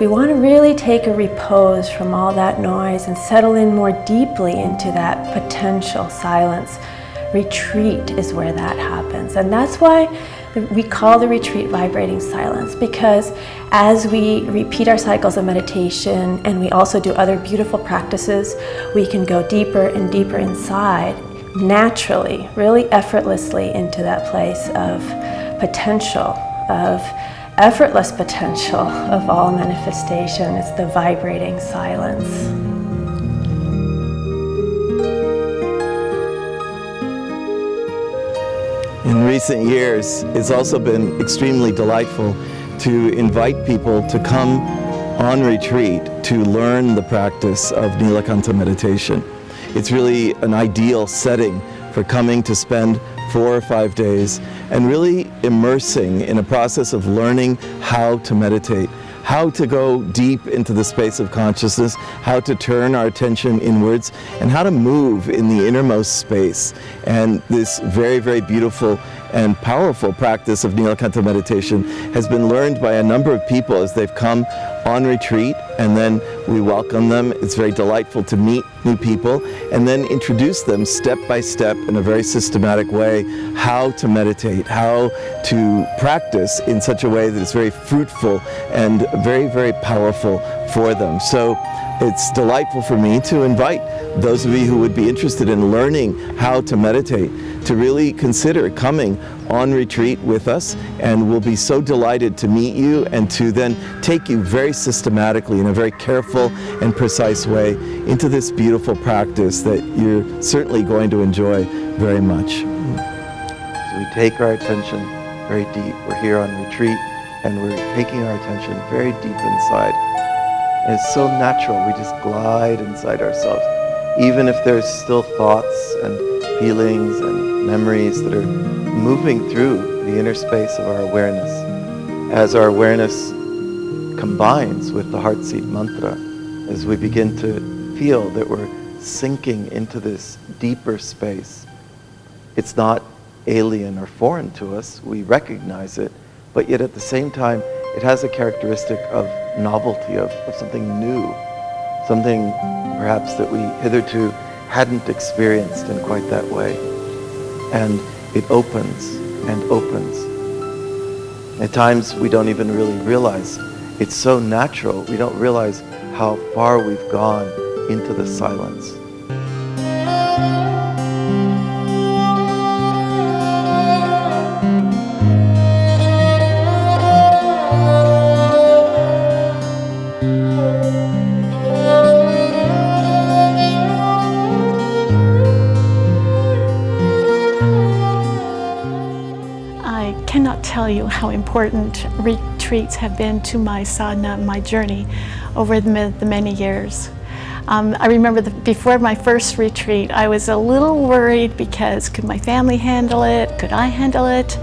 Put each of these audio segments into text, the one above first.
we want to really take a repose from all that noise and settle in more deeply into that potential silence, retreat is where that happens. And that's why we call the retreat Vibrating Silence, because as we repeat our cycles of meditation and we also do other beautiful practices, we can go deeper and deeper inside, naturally, really effortlessly into that place of potential, of effortless potential of all manifestation. It's the vibrating silence. In recent years, it's also been extremely delightful to invite people to come on retreat to learn the practice of Neelakantha meditation. It's really an ideal setting for coming to spend 4 or 5 days and really immersing in a process of learning how to meditate, how to go deep into the space of consciousness, how to turn our attention inwards, and how to move in the innermost space. And this very, very beautiful and powerful practice of Neelakantha meditation has been learned by a number of people as they've come on retreat, and then we welcome them. It's very delightful to meet new people and then introduce them step by step in a very systematic way how to meditate, how to practice in such a way that it's very fruitful and very, very powerful for them. So it's delightful for me to invite those of you who would be interested in learning how to meditate to really consider coming on retreat with us, and we'll be so delighted to meet you and to then take you very systematically in a very careful and precise way into this beautiful practice that you're certainly going to enjoy very much. So we take our attention very deep. We're here on retreat and we're taking our attention very deep inside. And it's so natural, we just glide inside ourselves. Even if there's still thoughts and feelings and memories that are moving through the inner space of our awareness. As our awareness combines with the heart seat mantra, as we begin to feel that we're sinking into this deeper space, it's not alien or foreign to us, we recognize it, but yet at the same time, it has a characteristic of novelty, of something new, something perhaps that we hitherto hadn't experienced in quite that way. And it opens and opens. At times we don't even really realize, it's so natural, we don't realize how far we've gone into the silence. I cannot tell you how important retreats have been to my sadhana, my journey over the many years. I remember before my first retreat, I was a little worried because could my family handle it? Could I handle it?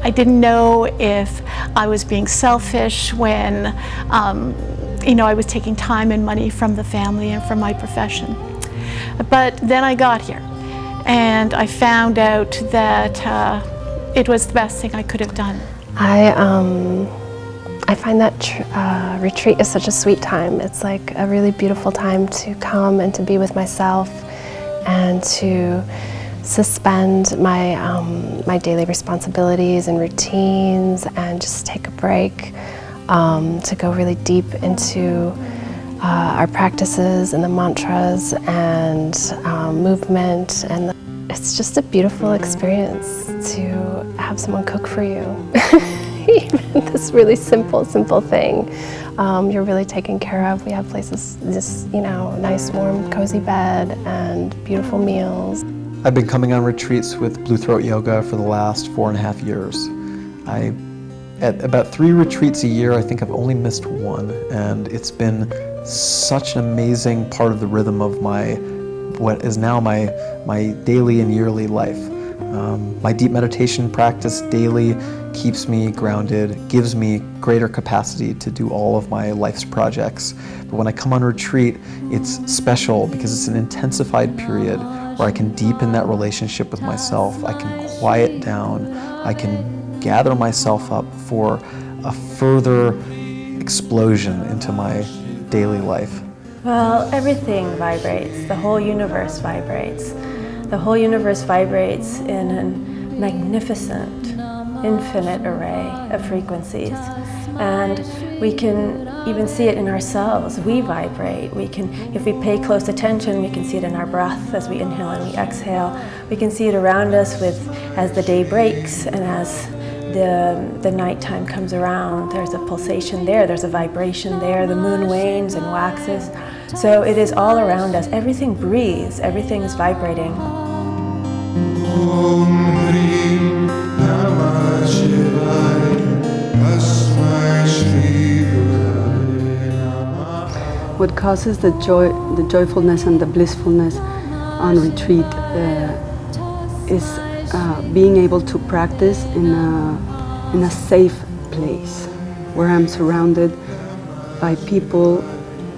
I didn't know if I was being selfish when I was taking time and money from the family and from my profession. But then I got here and I found out that it was the best thing I could have done. I find that retreat is such a sweet time. It's like a really beautiful time to come and to be with myself and to suspend my daily responsibilities and routines and just take a break, to go really deep into our practices and the mantras and movement, and it's just a beautiful experience to have someone cook for you. Even this really simple thing, you're really taken care of. We have places, just nice, warm, cozy bed and beautiful meals. I've been coming on retreats with Blue Throat Yoga for the last 4.5 years. At about 3 retreats a year, I think I've only missed one, and it's been such an amazing part of the rhythm of what is now my daily and yearly life. My deep meditation practice daily keeps me grounded, gives me greater capacity to do all of my life's projects. But when I come on retreat, it's special because it's an intensified period where I can deepen that relationship with myself. I can quiet down. I can gather myself up for a further explosion into my daily life? Well, everything vibrates. The whole universe vibrates. The whole universe vibrates in a magnificent, infinite array of frequencies. And we can even see it in ourselves. We vibrate. We can, if we pay close attention, we can see it in our breath as we inhale and we exhale. We can see it around us as the day breaks and as the nighttime comes around. There's a pulsation there, there's a vibration there, the moon wanes and waxes. So it is all around us. Everything breathes, everything is vibrating. What causes the joy, the joyfulness and the blissfulness on retreat is being able to practice in a safe place where I'm surrounded by people,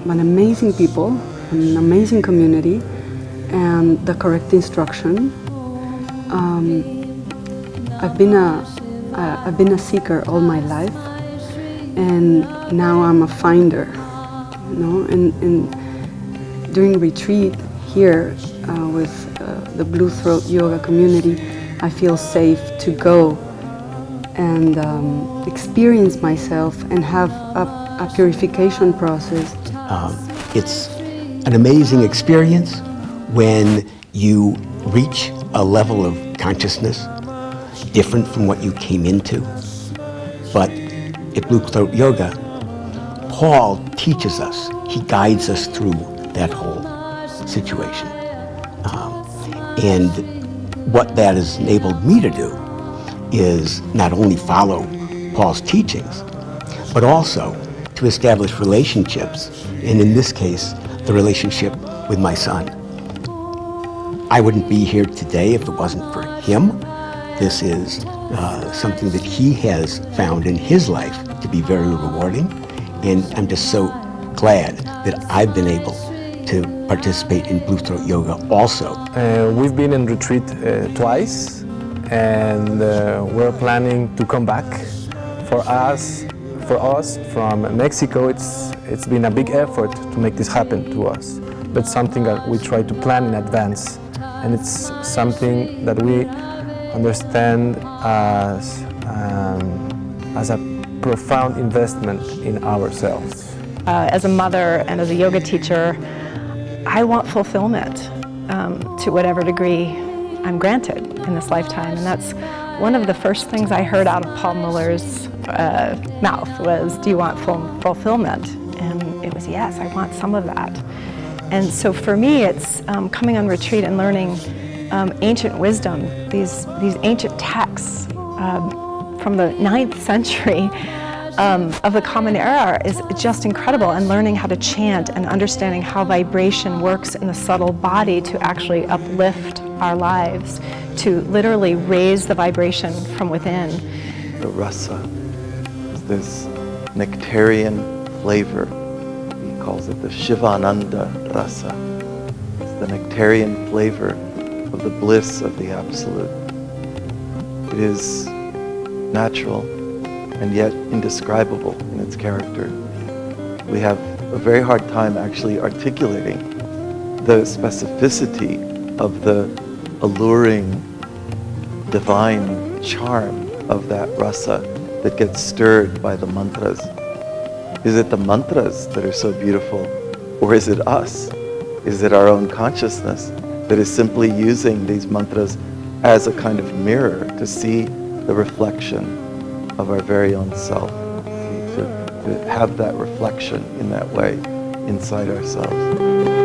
by amazing people, an amazing community, and the correct instruction. I've been a seeker all my life, and now I'm a finder. You know, and during retreat here with the Blue Throat Yoga community, I feel safe to go and experience myself and have a purification process. It's an amazing experience when you reach a level of consciousness different from what you came into. But at Blue Throat Yoga, Paul teaches us, he guides us through that whole situation. And what that has enabled me to do is not only follow Paul's teachings, but also to establish relationships, and in this case, the relationship with my son. I wouldn't be here today if it wasn't for him. This is something that he has found in his life to be very rewarding, and I'm just so glad that I've been able to participate in Blue Throat Yoga also. We've been in retreat twice, and we're planning to come back. For us from Mexico, it's been a big effort to make this happen to us. But something that we try to plan in advance, and it's something that we understand as a profound investment in ourselves. As a mother and as a yoga teacher, I want fulfillment to whatever degree I'm granted in this lifetime. And that's one of the first things I heard out of Paul Muller's mouth was, do you want fulfillment? And it was, yes, I want some of that. And so for me, it's coming on retreat and learning ancient wisdom, these ancient texts from the 9th century of the Common Era is just incredible, and learning how to chant and understanding how vibration works in the subtle body to actually uplift our lives, to literally raise the vibration from within. The rasa is this nectarian flavor. He calls it the Shivananda rasa. It's the nectarian flavor of the bliss of the Absolute. It is natural and yet indescribable in its character. We have a very hard time actually articulating the specificity of the alluring, divine charm of that rasa that gets stirred by the mantras. Is it the mantras that are so beautiful, or is it us? Is it our own consciousness that is simply using these mantras as a kind of mirror to see the reflection of our very own self, to have that reflection in that way inside ourselves?